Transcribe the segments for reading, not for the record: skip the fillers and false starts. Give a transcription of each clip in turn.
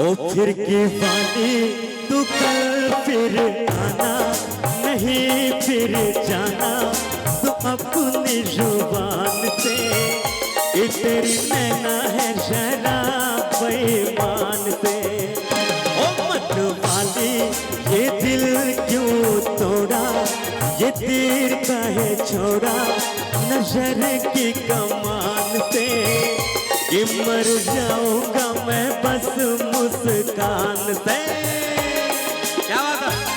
ओ फिर की वाली तू कल फिर आना, नहीं फिर जाना तू अपनी जुबान से। ये तेरी नैना है शराब बेईमान से। ओ मत वाली ये दिल क्यों तोड़ा, ये तीर काहे छोड़ा नजर की कमान से। कि मर जाऊंगा मैं बस मुस्कान से। क्या बात है।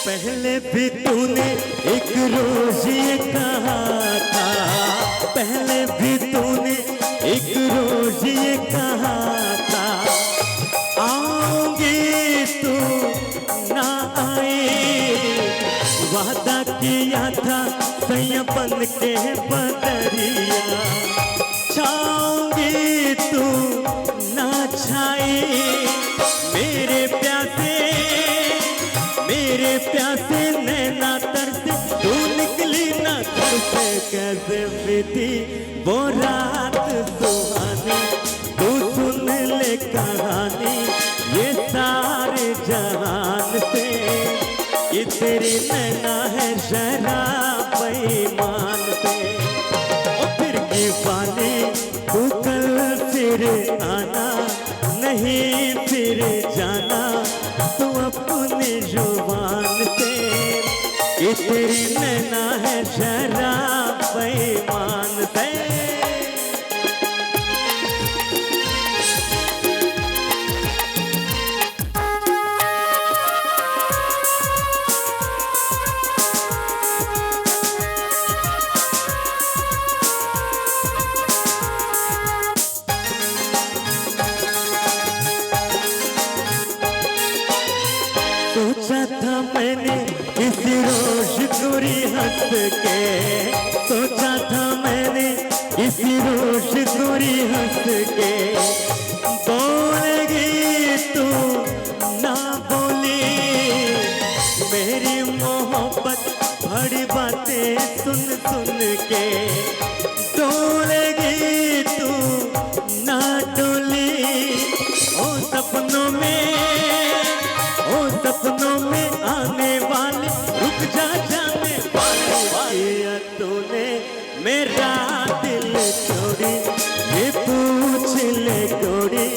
पहले भी तूने एक रोज ये कहा था, पहले भी तूने एक रोज ये कहा था, आऊंगी तू ना आई। वादा किया था सैया बन के बदरिया, छाऊंगी तू ना छाई। मेरे प्यासे नैना तरसे तू निकली ना घर से। कैसे बीती वो रात सुहानी, तू सुन ले कहानी ये सारे जहान से। ये तेरी नैना है शराब बेईमान से। ओ फिर की वाली तू कल फिर आना, नहीं फिर जाना तू अपनी जुबान से। ये तेरी नैना है शराब बेईमान से। सोचा था मैंने किसी रोज गोरी हंस के, सोचा था मैंने किसी रोज गोरी हंस के। बोलेगी तू ना बोली, मेरी मोहब्बत बड़ी बातें सुन सुन के। डोलेगी तू ना डोली, ओ सपनों में आने वाली रुक जा जाने वाली। तूने मेरा दिल छोड़ी, ये पूछ ले गोरी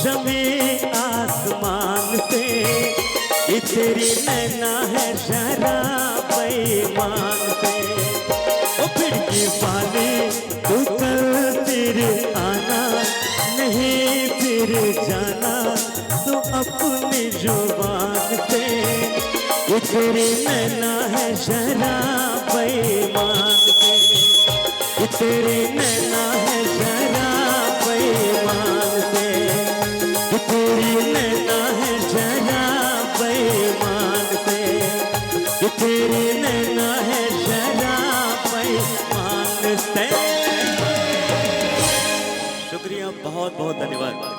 ज़मीं आसमान से। ये तेरी नैना है शराब बेईमान से। ओ फिर की वाली तू कल फिर आना, नहीं फिर जाना तू अपनी जुबान से। ये तेरी नैना है शराब बेईमान से। ये तेरी नैना है शराब बेईमान से। ये तेरी नैना है शराब बेईमान से। ये तेरी नैना है शराब बेईमान से। शुक्रिया, बहुत बहुत धन्यवाद।